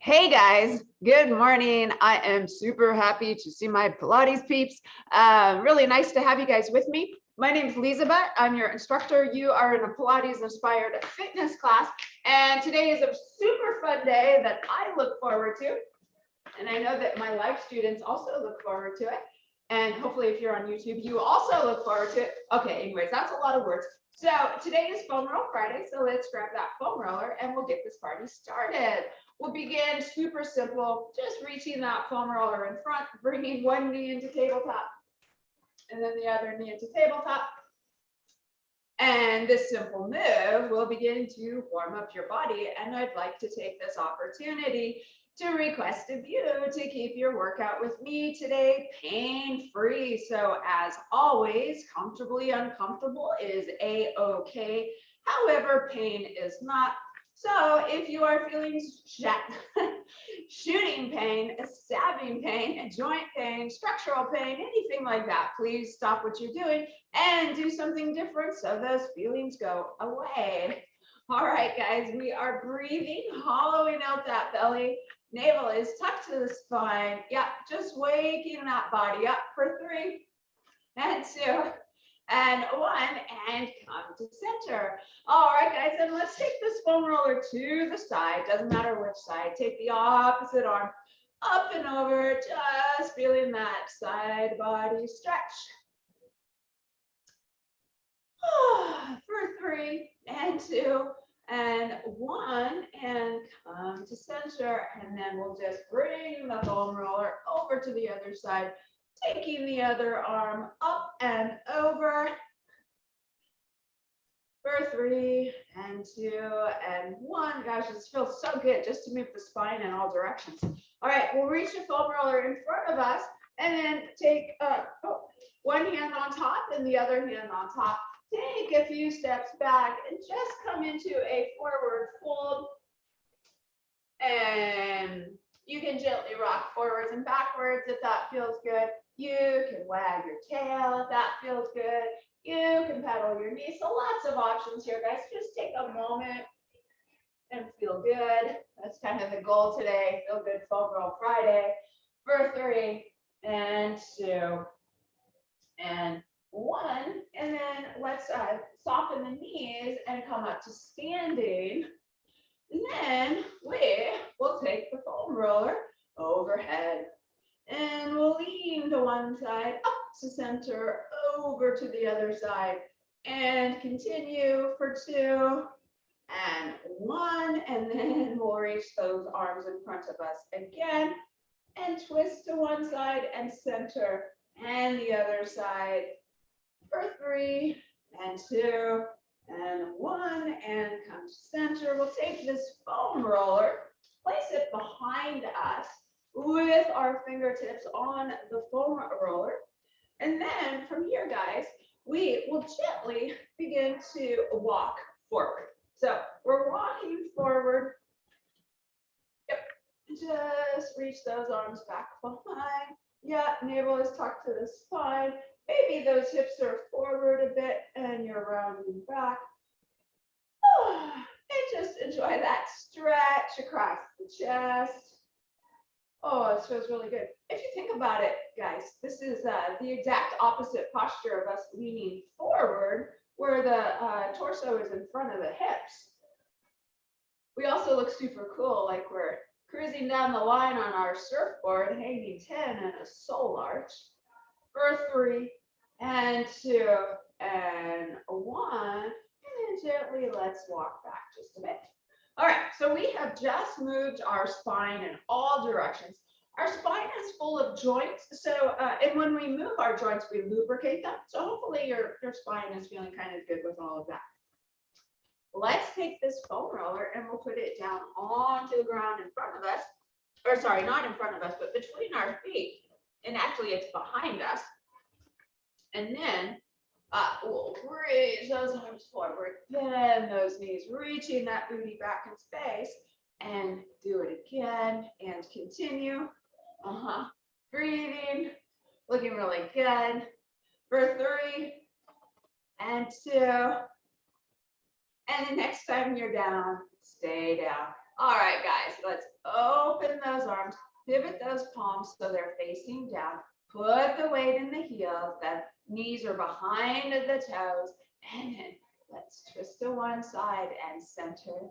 Hey guys, good morning. I am super happy to see my Pilates peeps. Really nice to have you guys with me. My name is Elizabeth. I'm your instructor. You are in a Pilates inspired fitness class. And today is a super fun day that I look forward to. And I know that my live students also look forward to it. And hopefully if you're on YouTube, you also look forward to it. Okay, anyways, that's a lot of words. So today is Foam Roll Friday. So let's grab that foam roller and we'll get this party started. We'll begin super simple, just reaching that foam roller in front, bringing one knee into tabletop and then the other knee into tabletop. And this simple move will begin to warm up your body. And I'd like to take this opportunity to request of you to keep your workout with me today pain-free. So as always, comfortably uncomfortable is a-okay. However, pain is not. So if you are feeling shooting pain, stabbing pain, joint pain, structural pain, anything like that, please stop what you're doing and do something different so those feelings go away. All right, guys, we are breathing, hollowing out that belly. Navel is tucked to the spine. Yeah, just waking that body up for 3 and 2 and 1 and come to center. All right, guys, and let's take this foam roller to the side. Doesn't matter which side. Take the opposite arm up and over, just feeling that side body stretch. For 3 and 2 and 1 and come to center, and then we'll just bring the foam roller over to the other side, taking the other arm up and over for 3 and 2 and 1. Gosh, this feels so good just to move the spine in all directions. All right, we'll reach the foam roller in front of us and then take one hand on top and the other hand on top. Take a few steps back and just come into a forward fold. And you can gently rock forwards and backwards if that feels good. You can wag your tail if that feels good. You can pedal your knees. So lots of options here, guys. Just take a moment and feel good. That's kind of the goal today. Feel good foam roll Friday for 3 and 2 and 1. And then let's soften the knees and come up to standing. And then we will take the foam roller overhead and we'll lean to one side, up to center, over to the other side, and continue for 2 and 1. And then we'll reach those arms in front of us again and twist to one side and center and the other side for 3 and 2 and 1 and come to center. We'll take this foam roller, place it behind us with our fingertips on the foam roller. And then from here, guys, we will gently begin to walk forward. So we're walking forward. Yep. Just reach those arms back behind. Yeah, navel is tucked to the spine. Maybe those hips are forward a bit and you're rounding back. And just enjoy that stretch across the chest. Oh, it feels really good. If you think about it, guys, this is the exact opposite posture of us leaning forward, where the torso is in front of the hips. We also look super cool, like we're cruising down the line on our surfboard, hanging 10 and a soul arch. For 3 and 2 and 1. And gently, let's walk back just a bit. All right, so we have just moved our spine in all directions. Our spine is full of joints. So, and when we move our joints, we lubricate them. So hopefully your spine is feeling kind of good with all of that. Let's take this foam roller and we'll put it down onto the ground in front of us. Or sorry, not in front of us, but between our feet. And actually it's behind us. And then we'll raise those arms forward, bend those knees, reaching that booty back in space, and do it again and continue. Breathing, looking really good. For 3 and 2. And the next time you're down, stay down. All right, guys, let's Open those arms, pivot those palms so they're facing down. Put the weight in the heels, the knees are behind the toes, and then let's twist to one side and center,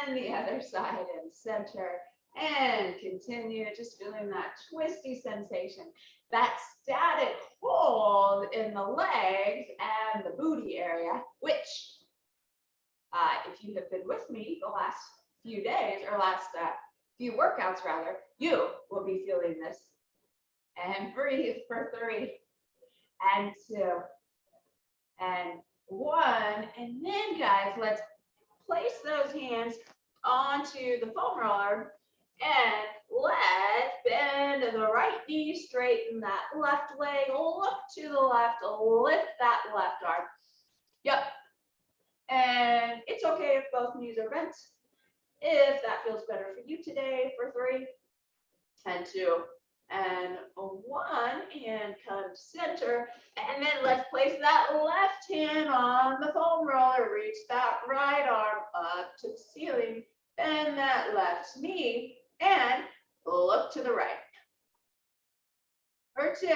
and the other side and center, and continue just feeling that twisty sensation, that static hold in the legs and the booty area, which if you have been with me the last few days or last few workouts rather, you will be feeling this. And breathe for 3 and 2 and 1. And then guys, let's place those hands onto the foam roller and let's bend the right knee, straighten that left leg, look to the left, lift that left arm. Yep. And it's okay if both knees are bent. If that feels better for you today, for 3 and 2 and 1, and come center. And then let's place that left hand on the foam roller. Reach that right arm up to the ceiling. Bend that left knee and look to the right. For 2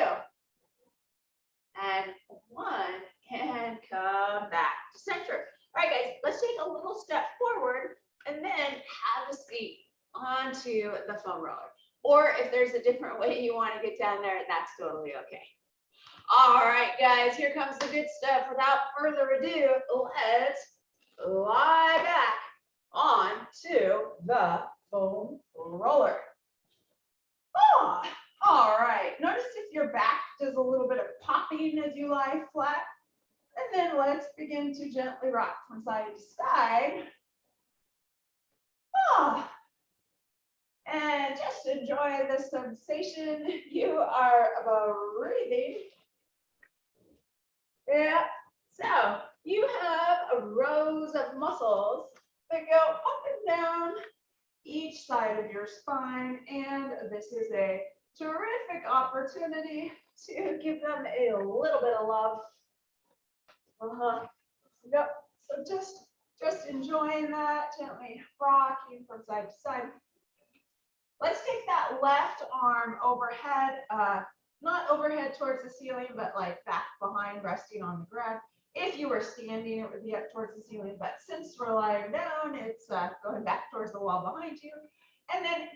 and 1, and come back to center. All right, guys, let's take a little step forward and then have a seat onto the foam roller. Or if there's a different way you want to get down there, that's totally okay. All right, guys, here comes the good stuff. Without further ado, let's lie back onto the foam roller. Oh, all right. Notice if your back does a little bit of popping as you lie flat. And then let's begin to gently rock from side to side. Oh. And just enjoy the sensation you are breathing. Yeah. So you have rows of muscles that go up and down each side of your spine. And this is a terrific opportunity to give them a little bit of love. Yep. So just enjoying that, gently rocking from side to side. Let's take that left arm overhead, not overhead towards the ceiling, but like back behind, resting on the ground. If you were standing, it would be up towards the ceiling, but since we're lying down, it's going back towards the wall behind you. And then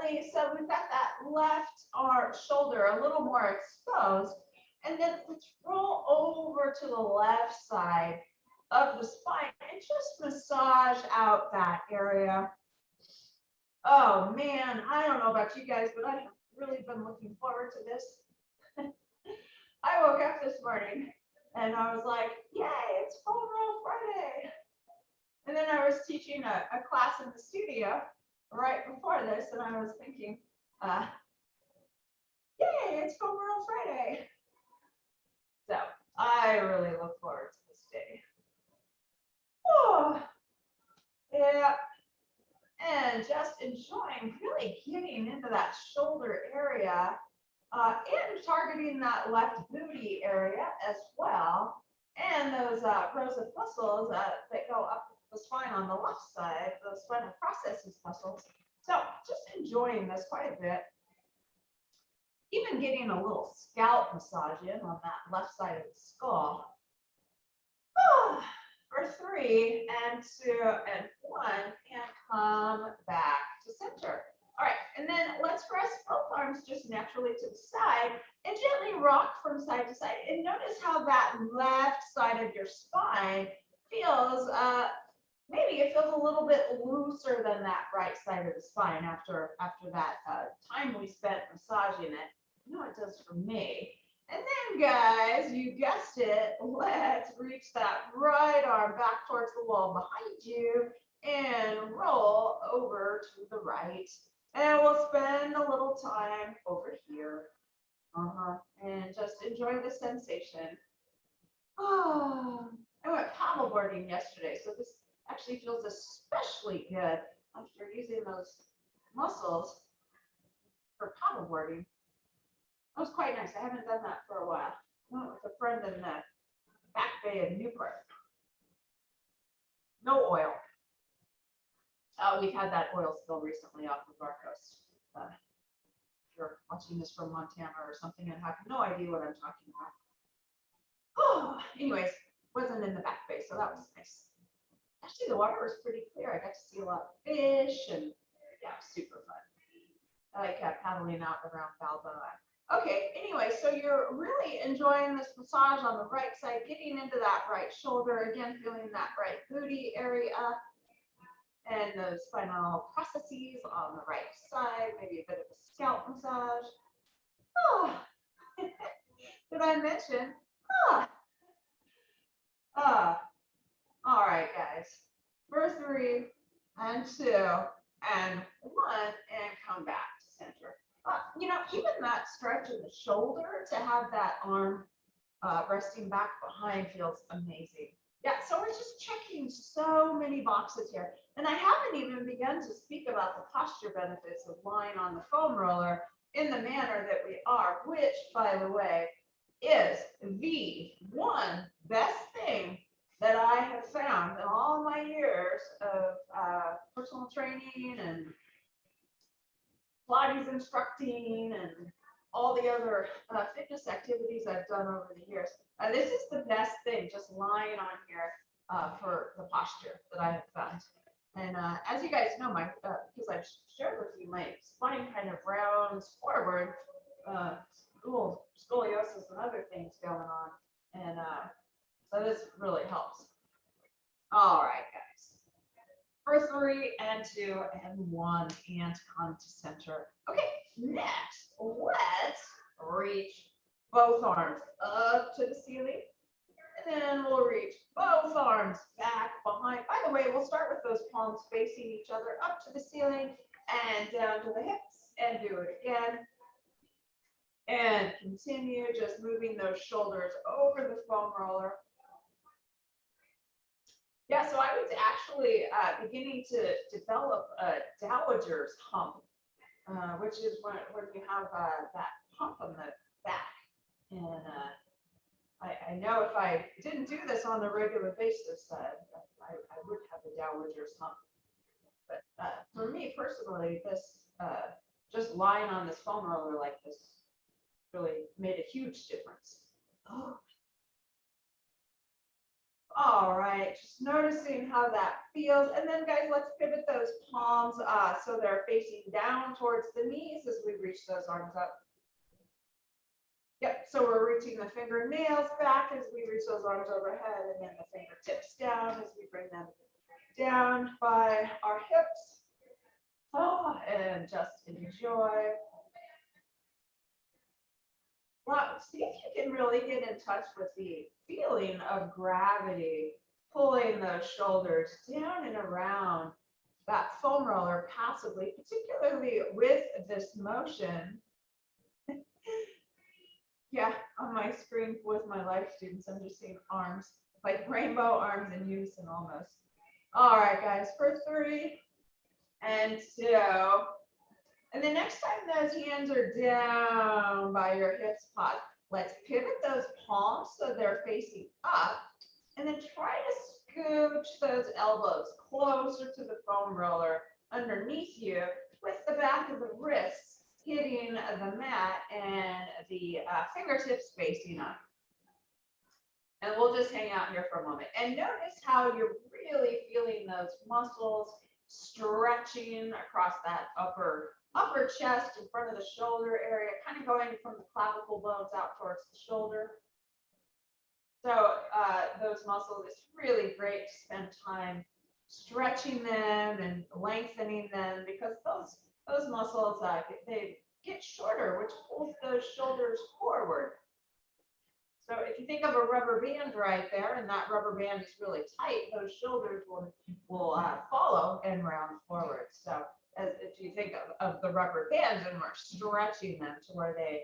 gently, so we've got that left arm, shoulder a little more exposed. And then let's roll over to the left side of the spine and just massage out that area. Oh man, I don't know about you guys, but I've really been looking forward to this. I woke up this morning and I was like, yay, it's Foam Roll Friday. And then I was teaching a class in the studio right before this, and I was thinking, yay, it's Foam Roll Friday. So I really look forward to this day. Oh, yeah. And just enjoying really getting into that shoulder area and targeting that left booty area as well. And those rows of muscles that go up the spine on the left side, those spinal processes muscles. So just enjoying this quite a bit. Even getting a little scalp massage in on that left side of the skull. Oh, for 3 and 2 and 1, and come back to center. All right, and then let's rest both arms just naturally to the side and gently rock from side to side. And notice how that left side of your spine feels, maybe it feels a little bit looser than that right side of the spine after that time we spent massaging it. I know it does for me. And then guys, you guessed it, let's reach that right arm back towards the wall behind you and roll over to the right. And we'll spend a little time over here. And just enjoy the sensation. Oh, I went paddleboarding yesterday, so this actually feels especially good after using those muscles for paddleboarding. That was quite nice. I haven't done that for a while. I went with a friend in the Back Bay of Newport. No oil. We've had that oil spill recently off of our coast. If you're watching this from Montana or something and have no idea what I'm talking about. Oh, anyways, wasn't in the back bay, so that was nice. Actually, the water was pretty clear. I got to see a lot of fish, and yeah, super fun. I like paddling out around Balboa. Okay, anyway, so you're really enjoying this massage on the right side, getting into that right shoulder, again, feeling that right booty area, and those spinal processes on the right side, maybe a bit of a scalp massage. Oh, did I mention? Ah, ah. All right, guys. For 3 and 2 and 1, and come back to center. You know, even that stretch of the shoulder to have that arm resting back behind feels amazing. Yeah, so we're just checking so many boxes here. And I haven't even begun to speak about the posture benefits of lying on the foam roller in the manner that we are, which, by the way, is the one best thing that I have found in all my years of personal training and Pilates instructing and all the other fitness activities I've done over the years. This is the best thing, just lying on here for the posture that I have found. And as you guys know, my because I've shared with you, my spine kind of rounds forward, scoliosis and other things going on. And so this really helps. All right, guys. For 3 and 2 and 1, and come to center. Okay, next, let's reach both arms up to the ceiling. And then we'll reach both arms back behind. By the way, we'll start with those palms facing each other up to the ceiling and down to the hips, and do it again. And continue just moving those shoulders over the foam roller. Yeah, so I was actually beginning to develop a dowager's hump, which is when you have that hump on the back. And I know if I didn't do this on a regular basis, I would have a dowager's hump. But for me personally, this just lying on this foam roller like this really made a huge difference. Oh. All right, just noticing how that feels. And then guys, let's pivot those palms so they're facing down towards the knees as we reach those arms up. Yep, so we're reaching the fingernails back as we reach those arms overhead, and then the fingertips down as we bring them down by our hips. Oh, and just enjoy. Wow, see if you can really get in touch with the feeling of gravity pulling those shoulders down and around that foam roller passively, particularly with this motion. Yeah, on my screen with my life students, I'm just seeing arms, like rainbow arms in unison almost. All right, guys, for 3 and 2. And the next time those hands are down by your hips, pause. Let's pivot those palms so they're facing up, and then try to scooch those elbows closer to the foam roller underneath you, with the back of the wrists hitting the mat and the fingertips facing up. And we'll just hang out here for a moment. And notice how you're really feeling those muscles stretching across that upper chest in front of the shoulder area, kind of going from the clavicle bones out towards the shoulder. So those muscles, it's really great to spend time stretching them and lengthening them, because those muscles, they get shorter, which pulls those shoulders forward. So if you think of a rubber band right there, and that rubber band is really tight, those shoulders will follow and round forward. So if you think of the rubber bands and we're stretching them to where they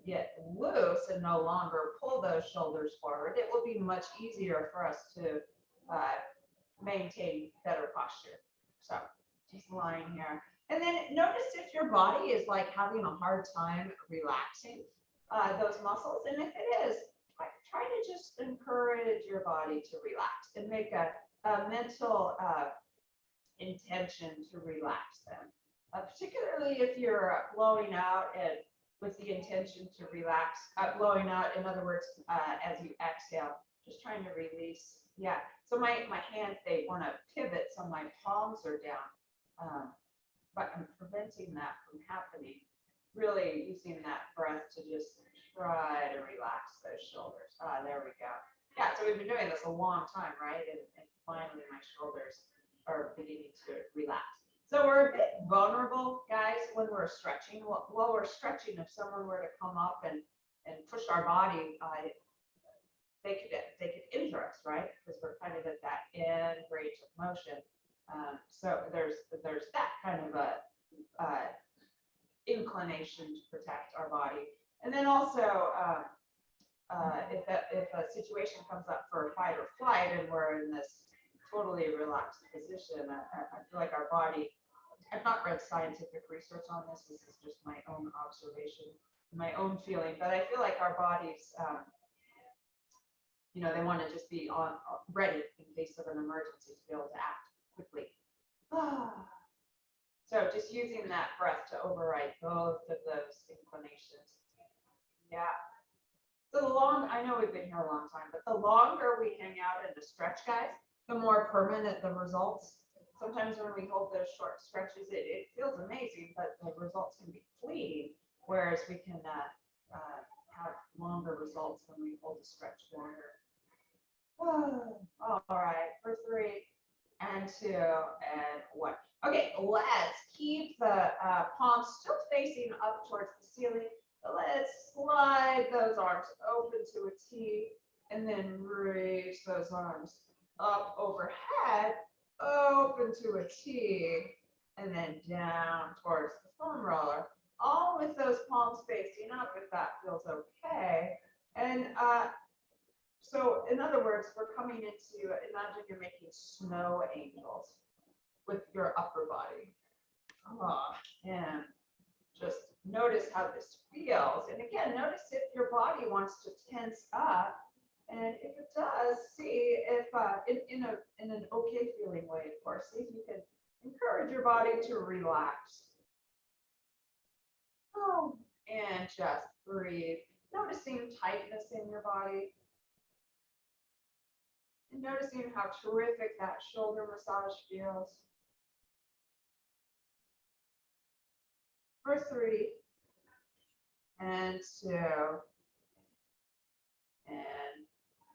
get loose and no longer pull those shoulders forward, it will be much easier for us to maintain better posture. So just lying here. And then notice if your body is like having a hard time relaxing those muscles. And if it is, try to just encourage your body to relax and make a mental intention to relax them. Particularly if you're blowing out and with the intention to relax, blowing out, in other words, as you exhale, just trying to release. Yeah, so my hands, they want to pivot, so my palms are down, but I'm preventing that from happening. Really using that breath to just try to relax those shoulders. There we go. Yeah, so we've been doing this a long time, right? And finally my shoulders are beginning to relax. So we're a bit vulnerable, guys, when we're stretching. While we're stretching, if someone were to come up and push our body, they could injure us, right? Because we're kind of at that end range of motion. So there's that kind of a inclination to protect our body. And then also, if a situation comes up for fight or flight and we're in this totally relaxed position, I feel like our body, I've not read scientific research on this, this is just my own observation, my own feeling, but I feel like our bodies, they want to just be ready in case of an emergency to be able to act quickly. So just using that breath to override both of those inclinations. Yeah. So I know we've been here a long time, but the longer we hang out in the stretch, guys, the more permanent the results. Sometimes when we hold those short stretches, it feels amazing, but the results can be fleeting, whereas we can have longer results when we hold the stretch longer. All right, for 3 and 2 and 1. Okay, let's keep the palms still facing up towards the ceiling. Let's slide those arms open to a T and then reach those arms up overhead, open to a T, and then down towards the foam roller. All with those palms facing up, if that feels okay. And so in other words, we're coming into, imagine you're making snow angels with your upper body. And just notice how this feels. And again, notice if your body wants to tense up. And if it does, see if in an okay feeling way, of course, see if you can encourage your body to relax. And just breathe. Noticing tightness in your body. And noticing how terrific that shoulder massage feels. For 3 and 2 and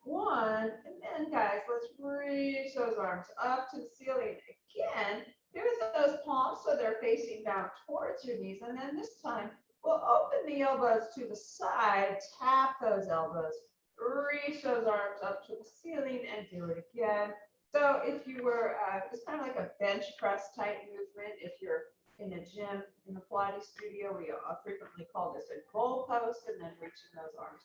1. And then, guys, let's reach those arms up to the ceiling again. Here's those palms so they're facing down towards your knees. And then this time, we'll open the elbows to the side, tap those elbows, reach those arms up to the ceiling, and do it again. So if you were, it's kind of like a bench press type movement. If you're in a gym, in the Pilates studio, we frequently call this a goal post, and then reaching those arms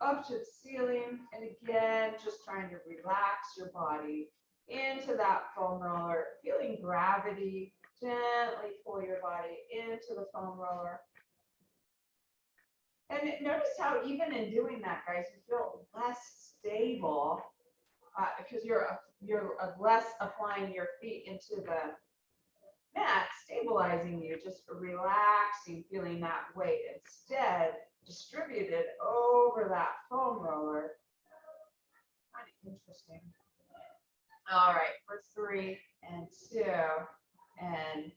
up to the ceiling. And again, just trying to relax your body into that foam roller, feeling gravity, gently pull your body into the foam roller. And notice how even in doing that, guys, you feel less stable because you're less applying your feet into the mat, stabilizing you, just relaxing, feeling that weight instead distributed over that foam roller. Kind of interesting. All right, for 3 and 2 and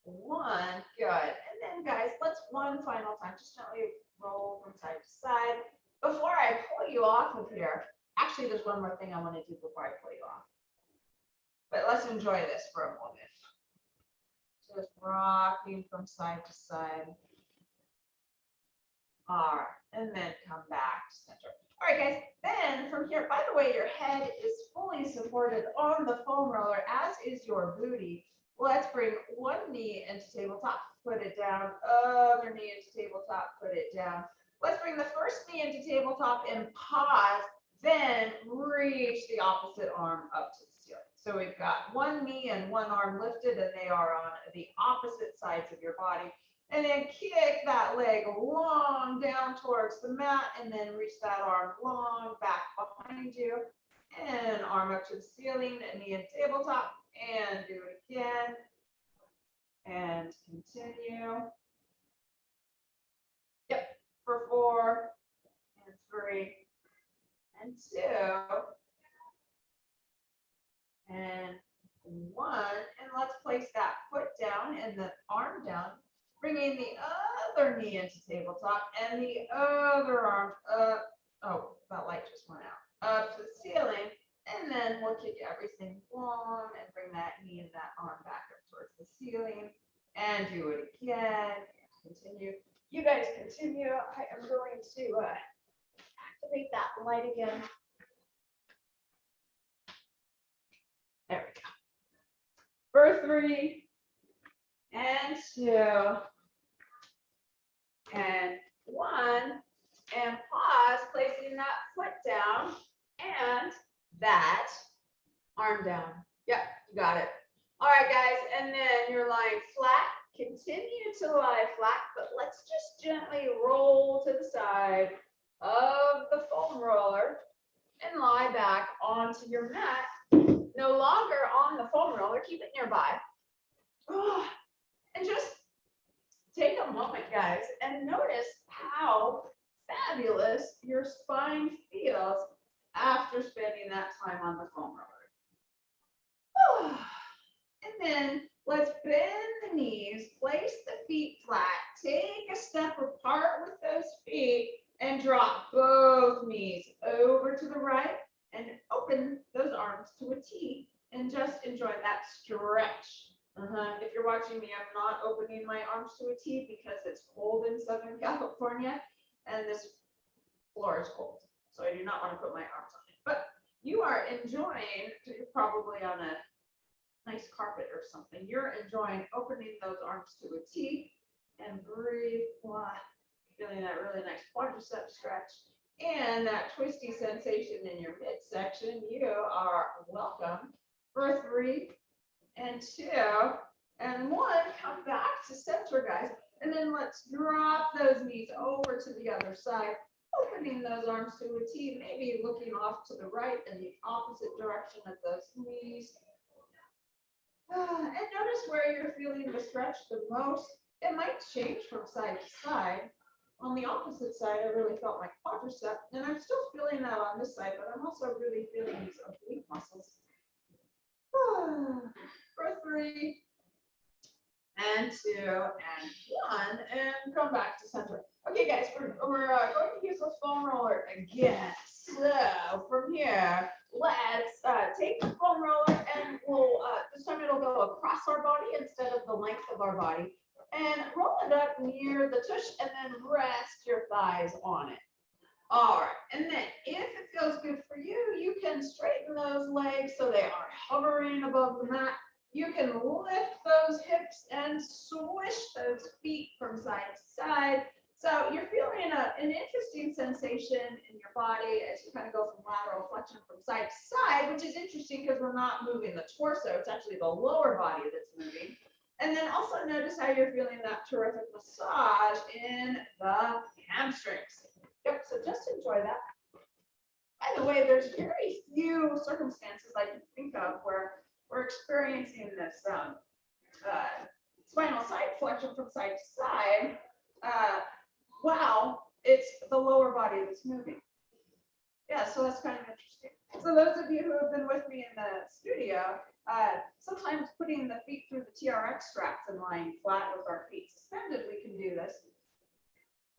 1. Good. And then, guys, let's one final time, just gently roll from side to side. Before I pull you off of here, actually, there's one more thing I want to do before I pull you off. But let's enjoy this for a moment. Just rocking from side to side. All right, and then come back to center. All right, guys, then from here, by the way, your head is fully supported on the foam roller, as is your booty. Let's bring one knee into tabletop, put it down, other knee into tabletop, put it down. Let's bring the first knee into tabletop and pause, then reach the opposite arm up to the ceiling. So we've got one knee and one arm lifted, and they are on the opposite sides of your body. And then kick that leg long down towards the mat, and then reach that arm long back behind you. And arm up to the ceiling, and knee in tabletop, and do it again, and continue. Yep, for 4, and 3, and 2, and 1. And let's place that foot down and the arm down, bringing the other knee into tabletop and the other arm up. Oh, that light just went out. Up to the ceiling. And then we'll kick everything long and bring that knee and that arm back up towards the ceiling. And do it again. Continue. You guys continue. I am going to activate that light again. There we go. For 3, and 2, and 1, and pause, placing that foot down and that arm down. Yep, you got it. All right, guys, and then you're lying flat. Continue to lie flat, but let's just gently roll to the side of the foam roller and lie back onto your mat. No longer on the foam roller, keep it nearby. And just take a moment, guys, and notice how fabulous your spine feels after spending that time on the foam roller. And then let's bend the knees, place the feet flat, take a step apart with those feet, and drop both knees over to the right and open those arms to a T and just enjoy that stretch. If you're watching me, I'm not opening my arms to a T because it's cold in Southern California and this floor is cold. So I do not want to put my arms on it. But you are enjoying, you're probably on a nice carpet or something. You're enjoying opening those arms to a T and breathe. Feeling that really nice quadricep stretch and that twisty sensation in your midsection. You are welcome. For 3, and 2, and 1. Come back to center, guys. And then let's drop those knees over to the other side, opening those arms to a T, maybe looking off to the right in the opposite direction of those knees. And notice where you're feeling the stretch the most. It might change from side to side. On the opposite side, I really felt my quadricep, and I'm still feeling that on this side, but I'm also really feeling these oblique muscles. For 3, and 2, and 1, and come back to center. Okay, guys, we're going to use the foam roller again. So from here, let's take the foam roller, and we'll this time it'll go across our body instead of the length of our body, and roll it up near the tush, and then rest your thighs on it. All right, and then if it feels good for you, you can straighten those legs so they are hovering above the mat. You can lift those hips and swish those feet from side to side. So you're feeling an interesting sensation in your body as you kind of go from lateral flexion from side to side, which is interesting because we're not moving the torso. It's actually the lower body that's moving. And then also notice how you're feeling that terrific massage in the hamstrings. Yep, so just enjoy that. By the way, there's very few circumstances I can think of where we're experiencing this spinal side flexion from side to side. Wow, it's the lower body that's moving. Yeah, so that's kind of interesting. So those of you who have been with me in the studio, sometimes putting the feet through the TRX straps and lying flat with our feet suspended, we can do this.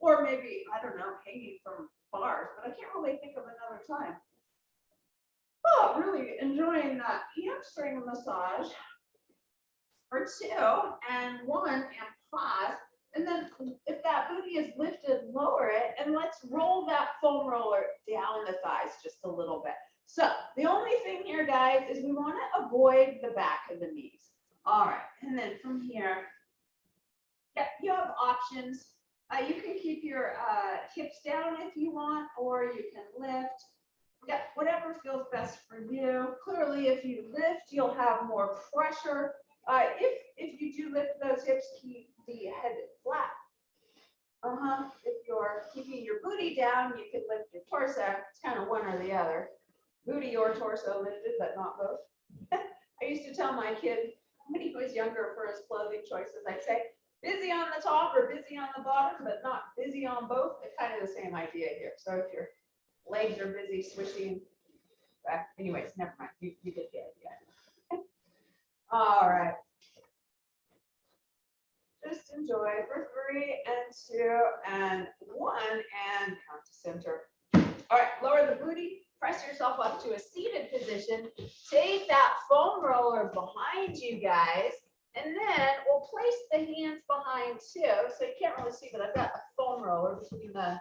Or maybe, I don't know, hanging from bars, but I can't really think of another time. Oh, really enjoying that hamstring massage. For 2, and 1, and pause. And then if that booty is lifted, lower it, and let's roll that foam roller down the thighs just a little bit. So the only thing here, guys, is we want to avoid the back of the knees. All right, and then from here, yeah, you have options. You can keep your hips down if you want, or you can lift. Yeah, whatever feels best for you. Clearly, if you lift, you'll have more pressure. If you do lift those hips, keep the head flat. If you're keeping your booty down, you can lift your torso. It's kind of one or the other. Booty or torso lifted, but not both. I used to tell my kid when he was younger for his clothing choices, I'd say, busy on the top or busy on the bottom, but not busy on both. It's kind of the same idea here. So if your legs are busy swishing, anyways, never mind. You get the idea. All right. Just enjoy for 3 and 2 and 1 and count to center. All right, lower the booty, press yourself up to a seated position. Take that foam roller behind you guys, and then we'll place the hands behind too. So you can't really see, but I've got a foam roller between my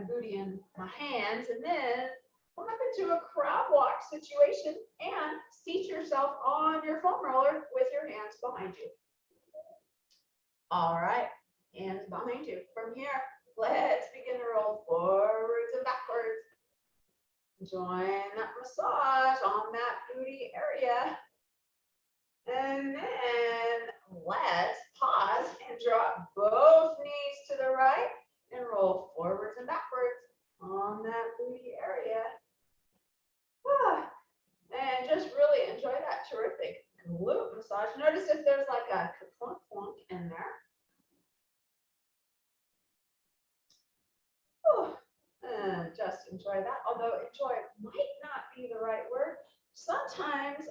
booty and my hands, and then come up into a crab walk situation and seat yourself on your foam roller with your hands behind you. All right, hands behind you. From here, let's begin to roll forwards and backwards. Join that massage on that booty area. And then let's pause and drop both knees to the right and roll forwards and backwards on that booty area. And just really enjoy that terrific glute massage. Notice if there's like a clunk clunk in there. And just enjoy that. Although enjoy might not be the right word. Sometimes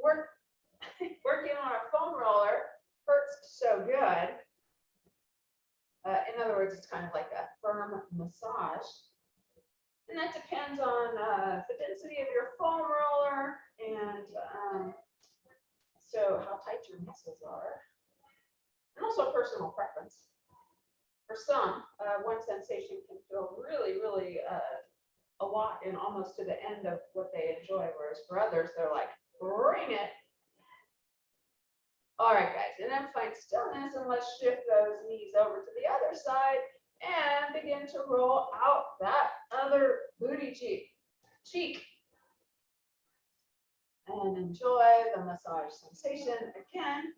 working on a foam roller hurts so good. In other words, it's kind of like a firm massage. And that depends on the density of your foam roller and so how tight your muscles are. And also personal preference. For some, one sensation can feel really, really a lot and almost to the end of what they enjoy, whereas for others, they're like, bring it. All right, guys, and then find stillness and let's shift those knees over to the other side and begin to roll out that other booty cheek. And enjoy the massage sensation again.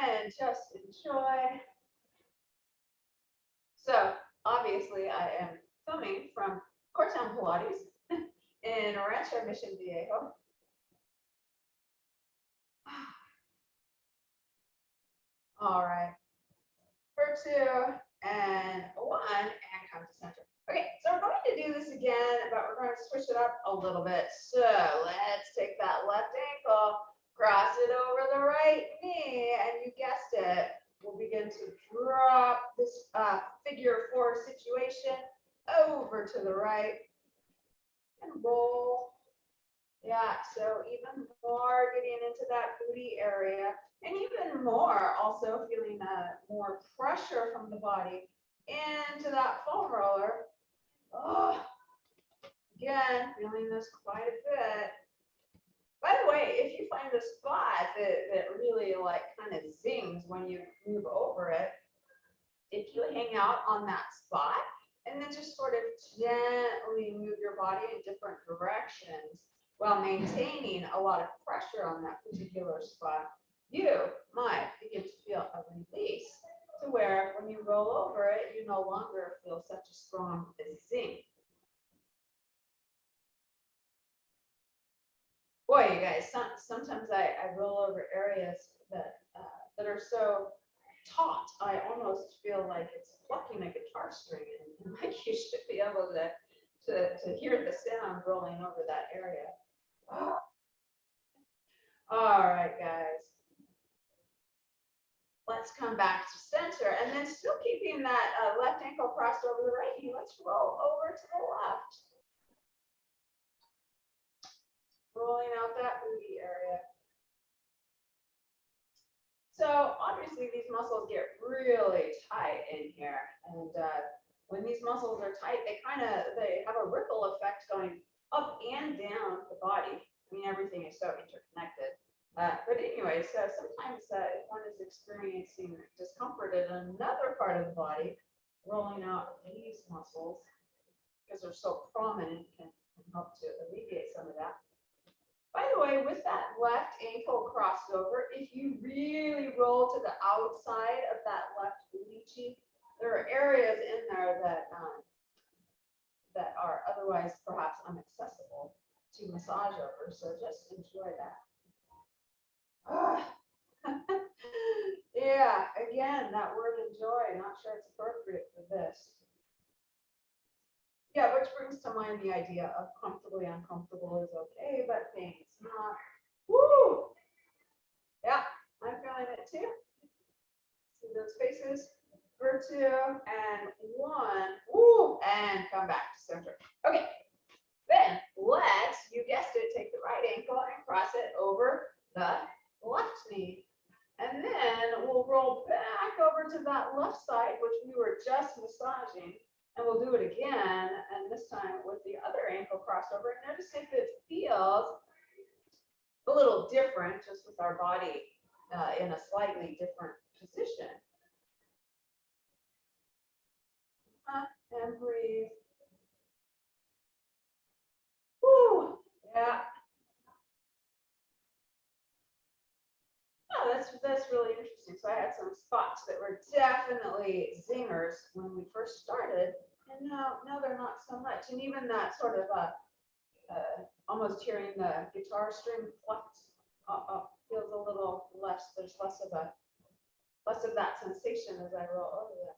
And just enjoy. So obviously I am filming from Cortown Pilates in Rancho Mission Viejo. All right, for 2 and 1 and come to center. Okay, so we're going to do this again, but we're going to switch it up a little bit. So let's take that left ankle, cross it over the right knee, and you guessed it, we'll begin to drop this figure 4 situation over to the right and roll. Yeah, so even more getting into that booty area, and even more also feeling more pressure from the body into that foam roller. Oh, again, feeling this quite a bit. By the way, if you find a spot that really like kind of zings when you move over it, if you hang out on that spot and then just sort of gently move your body in different directions while maintaining a lot of pressure on that particular spot, you might begin to feel a release to where when you roll over it, you no longer feel such a strong zing. Boy, you guys, sometimes I roll over areas that are so taut, I almost feel like it's plucking a guitar string, and like you should be able to hear the sound rolling over that area. Oh. All right, guys. Let's come back to center, and then still keeping that left ankle crossed over the right knee, let's roll over to the left. Rolling out that booty area. So obviously these muscles get really tight in here, and when these muscles are tight, they have a ripple effect going up and down the body. I mean, everything is so interconnected. But anyway, so sometimes if one is experiencing discomfort in another part of the body, rolling out these muscles, because they're so prominent, can help to alleviate some of that. By the way, with that left ankle crossed over, if you really roll to the outside of that left booty cheek, there are areas in there that that are otherwise perhaps inaccessible to massage over. So just enjoy that. Ah. Yeah, again, that word enjoy, not sure it's appropriate for this. Yeah, which brings to mind the idea of comfortably uncomfortable is okay, but pain's not. Woo! Yeah, I'm feeling it too. See those faces? For 2 and 1. Woo! And come back to center. Okay. Then let's, you guessed it, take the right ankle and cross it over the left knee. And then we'll roll back over to that left side, which we were just massaging. And we'll do it again, and this time with the other ankle crossover. Notice if it feels a little different, just with our body in a slightly different position. And breathe. Woo! Yeah. Oh, that's really interesting. So I had some spots that were definitely zingers when we first started, and now they're not so much. And even that sort of almost hearing the guitar string plucked feels a little less. There's less of that sensation as I roll over them.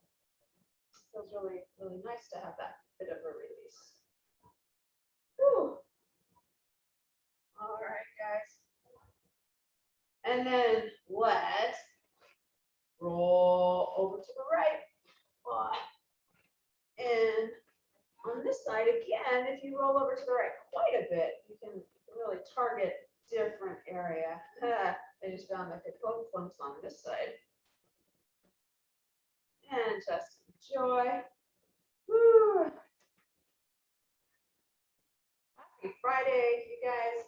It feels really, really nice to have that bit of a release. Whew. All right, guys. And then let's roll over to the right. And on this side, again, if you roll over to the right quite a bit, you can really target different area. I just found that the code clumps on this side. And just enjoy. Woo. Happy Friday, you guys.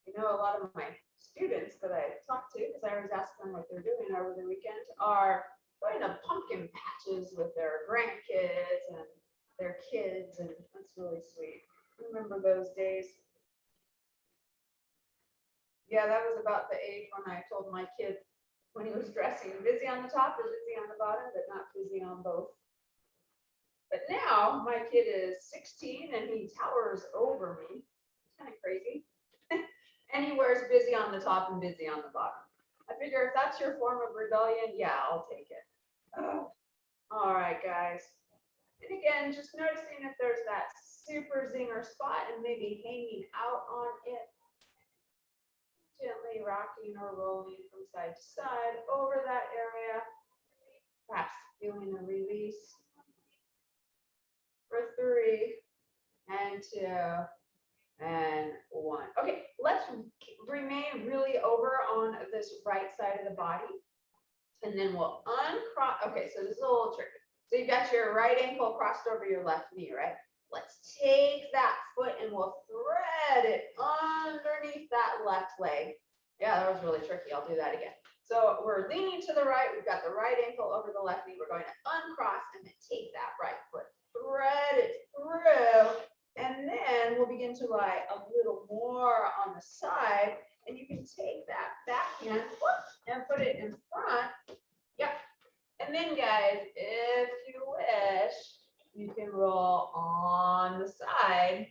You know, a lot of my students that I talk to, because I always ask them what they're doing over the weekend, are going to pumpkin patches with their grandkids and their kids, and that's really sweet. Remember those days? Yeah, that was about the age when I told my kid when he was dressing, busy on the top or busy on the bottom, but not busy on both. But now my kid is 16 and he towers over me. It's kind of crazy. And he wears busy on the top and busy on the bottom. I figure if that's your form of rebellion, yeah, I'll take it. Oh. All right, guys. And again, just noticing if there's that super zinger spot and maybe hanging out on it. Gently rocking or rolling from side to side over that area. Perhaps feeling a release. For 3 and 2. And 1. Okay, let's remain really over on this right side of the body. And then we'll uncross. Okay, so this is a little tricky. So you've got your right ankle crossed over your left knee, right? Let's take that foot and we'll thread it underneath that left leg. Yeah, that was really tricky. I'll do that again. So we're leaning to the right. We've got the right ankle over the left knee. We're going to uncross and then take that right foot, thread it through. And then we'll begin to lie a little more on the side, and you can take that backhand and put it in front. Yep. And then, guys, if you wish, you can roll on the side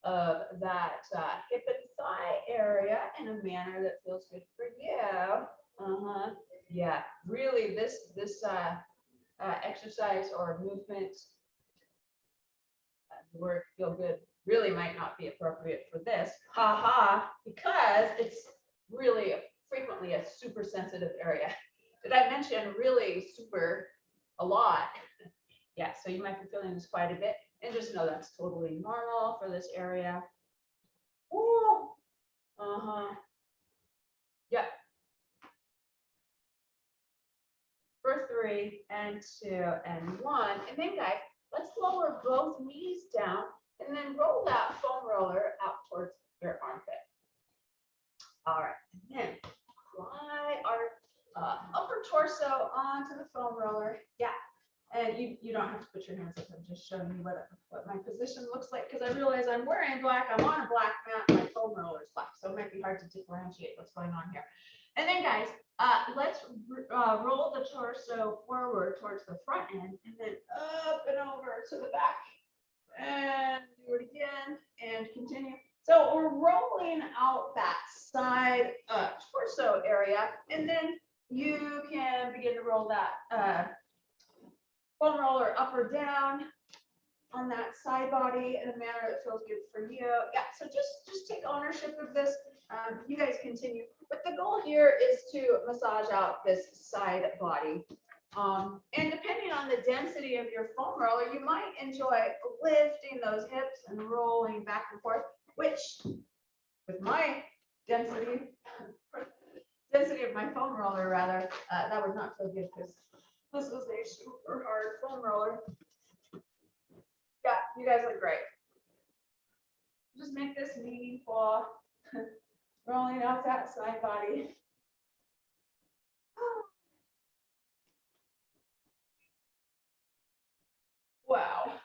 of that hip and thigh area in a manner that feels good for you. Yeah, really, this exercise or movement word feel good really might not be appropriate for this, because it's really frequently a super sensitive area. Did I mention really super a lot? Yeah, so you might be feeling this quite a bit, and just know that's totally normal for this area. Ooh. Yep. For 3 and 2 and 1, and then guys, let's lower both knees down and then roll that foam roller out towards your armpit. All right, and then fly our upper torso onto the foam roller. Yeah, and you don't have to put your hands up. I'm just showing you what my position looks like, because I realize I'm wearing black. I'm on a black mat. My foam roller is black, so it might be hard to differentiate what's going on here. And then guys, let's roll the torso forward towards the front end and then up and over to the back. And do it again and continue. So we're rolling out that side torso area, and then you can begin to roll that foam roller up or down on that side body in a manner that feels good for you. Yeah, so just take ownership of this. You guys continue, but the goal here is to massage out this side body. And depending on the density of your foam roller, you might enjoy lifting those hips and rolling back and forth, which with my density of my foam roller rather, that would not feel good because this is a super hard foam roller. Yeah, you guys look great. Just make this meaningful, rolling out that side body. Wow.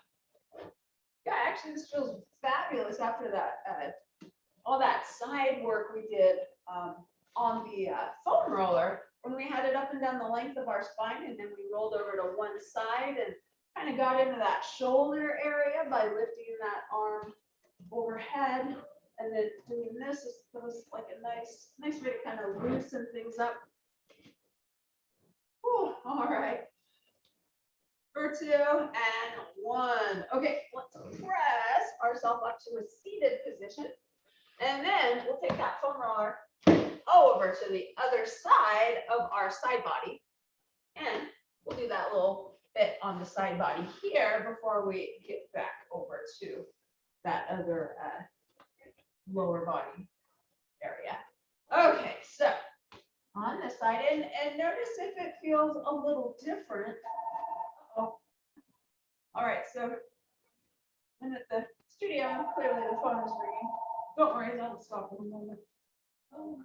Yeah, actually, this feels fabulous after that, all that side work we did on the foam roller when we had it up and down the length of our spine, and then we rolled over to one side and kind of got into that shoulder area by lifting that arm overhead, and then doing this was like a nice way to kind of loosen things up. Whew, all right. For 2 and 1. Okay, let's press ourselves up to a seated position. And then we'll take that foam roller over to the other side of our side body. And we'll do that little bit on the side body here before we get back over to that other lower body area. Okay, so on this side, and notice if it feels a little different. Oh. All right, so I'm at the studio, and clearly the phone is ringing. Don't worry, that'll stop in a moment. Oh.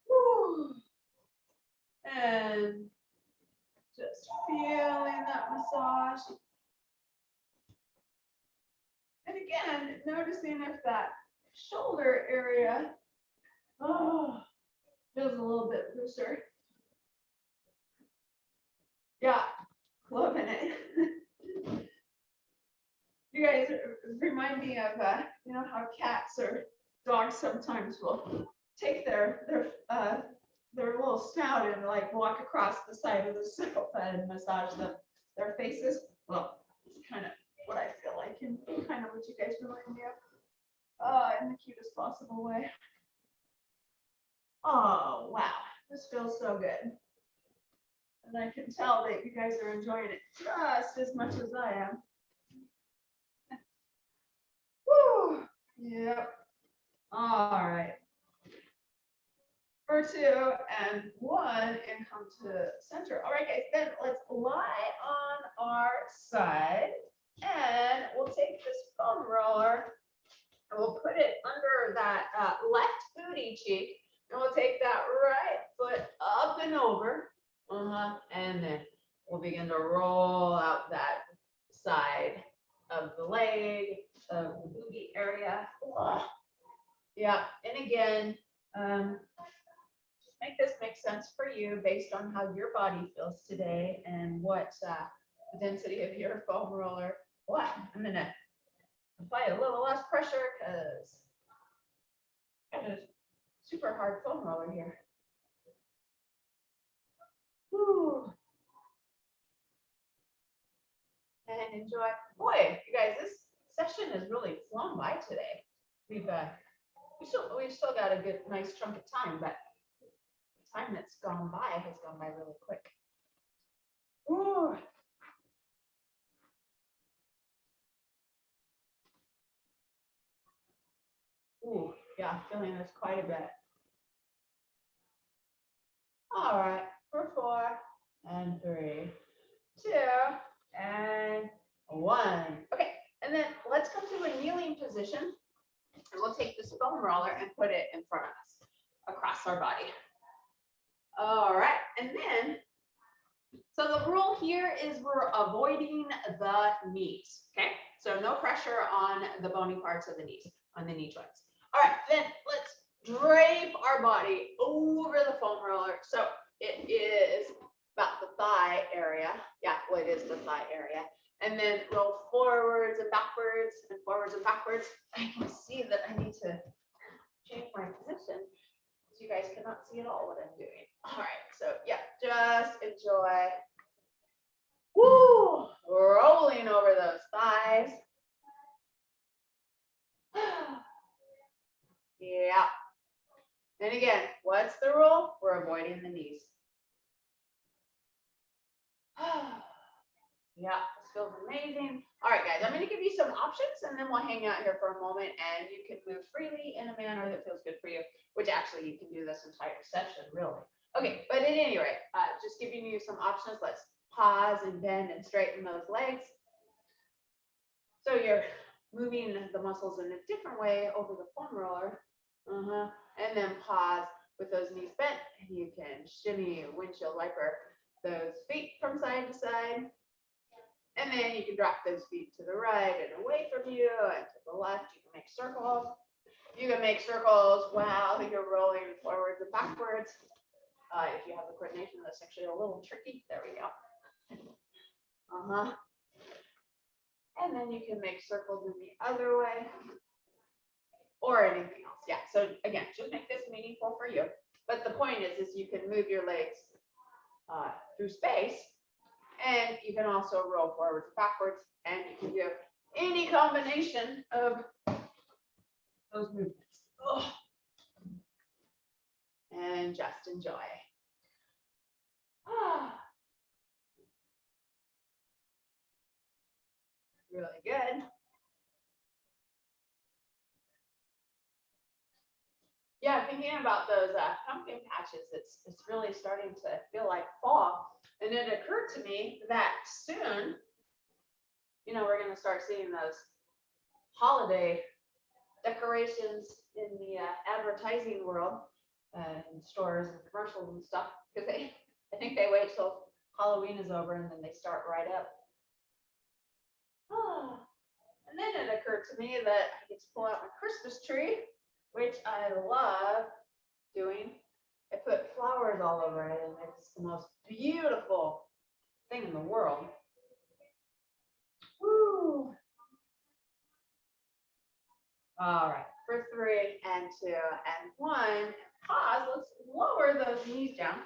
Whew. And just feeling that massage. And again, noticing if that shoulder area feels a little bit looser. Yeah, loving it. You guys remind me of you know how cats or dogs sometimes will take their little snout and like walk across the side of the sofa and massage their faces. Well, it's kind of what I feel like, and kind of what you guys remind me of, in the cutest possible way. Oh wow, this feels so good. And I can tell that you guys are enjoying it just as much as I am. Woo! Yep. All right. For 2 and 1, and come to center. All right, guys, then let's lie on our side, and we'll take this foam roller, and we'll put it under that left booty cheek, and we'll take that right foot up and over. And then we'll begin to roll out that side of the leg, of the booty area. Yeah, and again, just make this make sense for you based on how your body feels today and what the density of your foam roller. What? I'm gonna apply a little less pressure because I got a super hard foam roller here. Whew. And enjoy. Boy, you guys, this session has really flown by today. We still got a good, nice chunk of time, but the time that's gone by has gone by really quick. Ooh. Ooh, yeah, feeling this quite a bit. All right, for 4 and 3, 2 and 1. Okay, and then let's come to a kneeling position, and we'll take this foam roller and put it in front of us across our body. All right, and then, so the rule here is we're avoiding the knees, okay? So no pressure on the bony parts of the knees, on the knee joints. All right, then let's drape our body over the foam roller. So it is about the thigh area. Yeah, well, it is the thigh area. And then roll forwards and backwards and forwards and backwards. I can see that I need to change my position because you guys cannot see at all what I'm doing. All right, so yeah, just enjoy. Woo! Rolling over those thighs. Yeah. And again, what's the rule? We're avoiding the knees. Yeah, this feels amazing. All right, guys, I'm going to give you some options and then we'll hang out here for a moment and you can move freely in a manner that feels good for you, which actually you can do this entire session, really. Okay, but at any rate, just giving you some options. Let's pause and bend and straighten those legs. So you're moving the muscles in a different way over the foam roller. And then pause with those knees bent and you can shimmy windshield wiper those feet from side to side. And then you can drop those feet to the right and away from you and to the left. You can make circles. You can make circles while you're rolling forwards and backwards. If you have the coordination, that's actually a little tricky. There we go. And then you can make circles in the other way or anything else. Yeah, so again, just make this meaningful for you. But the point is you can move your legs through space and you can also roll forwards and backwards and you can do any combination of those movements. And just enjoy. Really good. Yeah, thinking about those pumpkin patches, it's really starting to feel like fall. And it occurred to me that soon, we're going to start seeing those holiday decorations in the advertising world, in stores and commercials and stuff, because I think they wait till Halloween is over and then they start right up. And then it occurred to me that I get to pull out my Christmas tree, which I love doing. I put flowers all over it and it's the most beautiful thing in the world. Woo! All right, for 3 and 2 and 1, pause. Let's lower those knees down.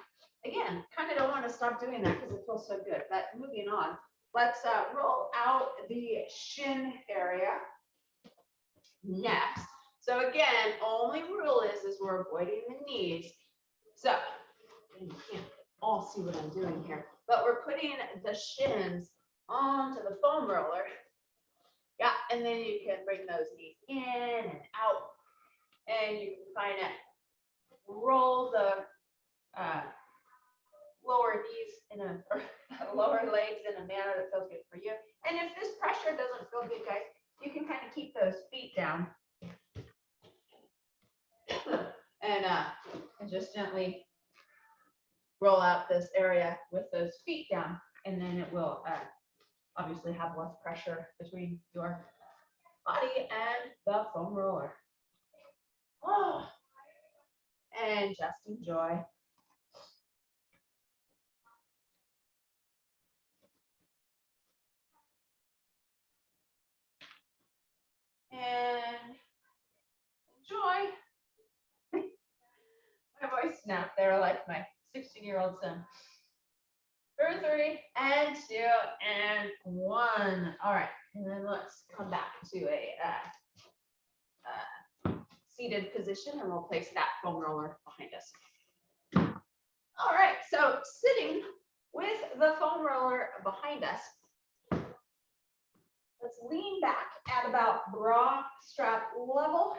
Again, kind of don't want to stop doing that because it feels so good, but moving on. Let's roll out the shin area next. So again, only rule is we're avoiding the knees. So you can't all see what I'm doing here, but we're putting the shins onto the foam roller. Yeah, and then you can bring those knees in and out, and you can kind of roll the lower knees or lower legs in a manner that feels good for you. And if this pressure doesn't feel good, guys, you can kind of keep those feet down and just gently roll out this area with those feet down, and then it will obviously have less pressure between your body and the foam roller. And just enjoy. And enjoy. My voice snapped there like my 16-year-old son. 3 and 2 and 1. All right, and then let's come back to a seated position, and we'll place that foam roller behind us. All right, so sitting with the foam roller behind us, let's lean back at about bra strap level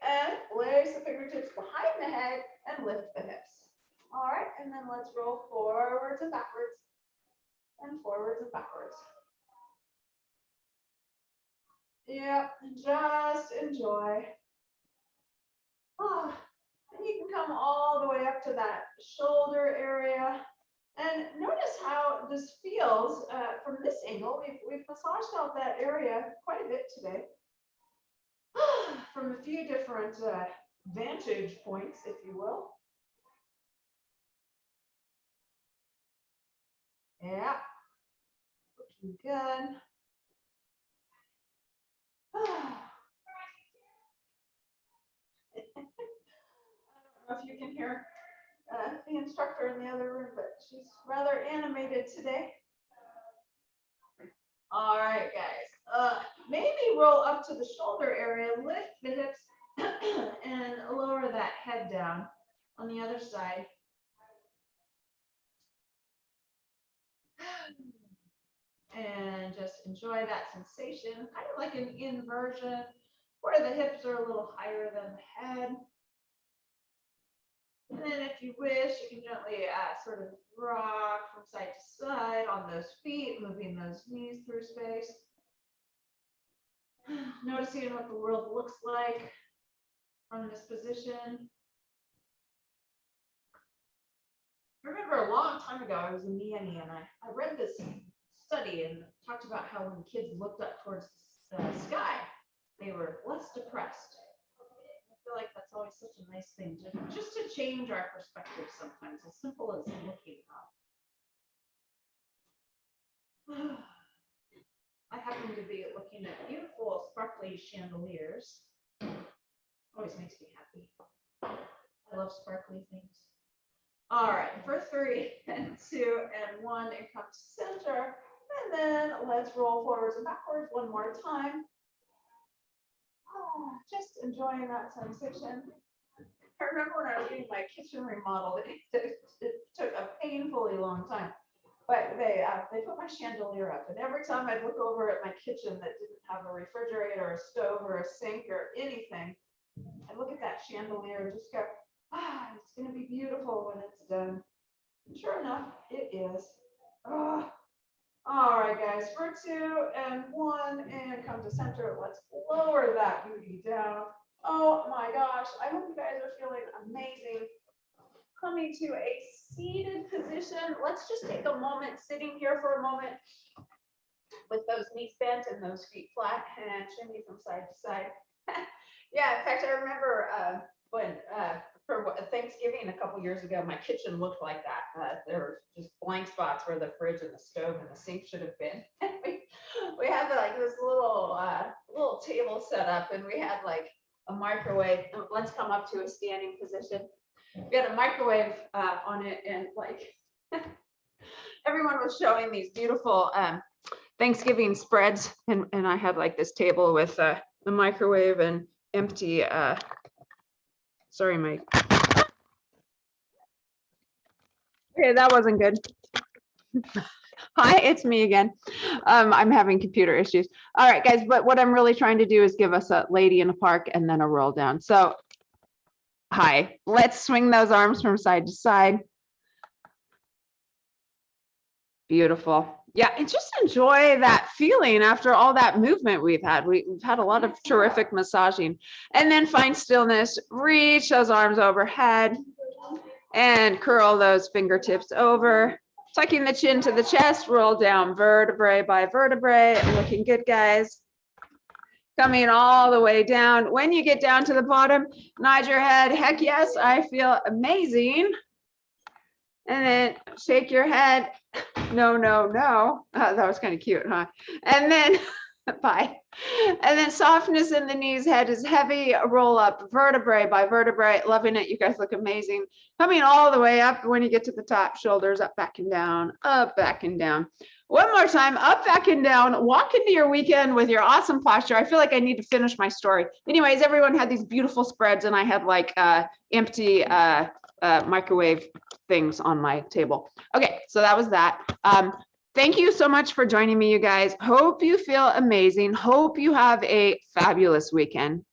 and place the fingertips behind the head and lift the hips. All right, and then let's roll forwards and backwards and forwards and backwards. Yep, just enjoy. And you can come all the way up to that shoulder area. And notice how this feels from this angle. We've massaged out that area quite a bit today from a few different vantage points, if you will. Yeah, looking good. I don't know if you can hear the instructor in the other room, but she's rather animated today. All right, guys. Maybe roll up to the shoulder area, lift the hips, and lower that head down on the other side. And just enjoy that sensation, kind of like an inversion where the hips are a little higher than the head. And then if you wish, you can gently sort of rock from side to side on those feet, moving those knees through space. Noticing what the world looks like from this position. I remember a long time ago, I was in Miami and I read this study and talked about how when kids looked up towards the sky, they were less depressed. I feel like that's always such a nice thing, just to change our perspective sometimes, as simple as looking up. I happen to be looking at beautiful, sparkly chandeliers. Always makes me happy. I love sparkly things. All right, for 3 and 2 and 1, and come to center. And then let's roll forwards and backwards one more time. Oh, just enjoying that sensation. I remember when I was getting my kitchen remodeled, it took a painfully long time. But they put my chandelier up, and every time I'd look over at my kitchen that didn't have a refrigerator or a stove or a sink or anything, I'd look at that chandelier and just go, it's going to be beautiful when it's done. And sure enough, it is. Oh. All right, guys, for 2 and 1, and come to center. Let's lower that booty down. Oh my gosh, I hope you guys are feeling amazing. Coming to a seated position. Let's just take a moment sitting here for a moment with those knees bent and those feet flat, and shimmy from side to side. Yeah, in fact, I remember when for Thanksgiving a couple years ago, my kitchen looked like that. There were just blank spots where the fridge and the stove and the sink should have been. we had like this little table set up, and we had like a microwave. Let's come up to a standing position. We had a microwave on it, and like everyone was showing these beautiful Thanksgiving spreads, and I had like this table with the microwave and empty sorry, Mike. Okay, that wasn't good. Hi, it's me again. I'm having computer issues. All right, guys, but what I'm really trying to do is give us a lady in a park and then a roll down. So, hi, let's swing those arms from side to side. Beautiful. Yeah, and just enjoy that feeling after all that movement we've had. We've had a lot of terrific massaging. And then find stillness, reach those arms overhead and curl those fingertips over. Tucking the chin to the chest, roll down vertebrae by vertebrae. Looking good, guys. Coming all the way down. When you get down to the bottom, nod your head. Heck yes, I feel amazing. And then shake your head. No, no, no. That was kind of cute, huh? And then, bye. And then softness in the knees, head is heavy. Roll up vertebrae by vertebrae. Loving it. You guys look amazing. Coming all the way up. When you get to the top, shoulders up, back and down, up, back and down. One more time, up, back and down. Walk into your weekend with your awesome posture. I feel like I need to finish my story. Anyways, everyone had these beautiful spreads, and I had like empty microwave things on my table. Okay, so that was that. Thank you so much for joining me, you guys. Hope you feel amazing. Hope you have a fabulous weekend.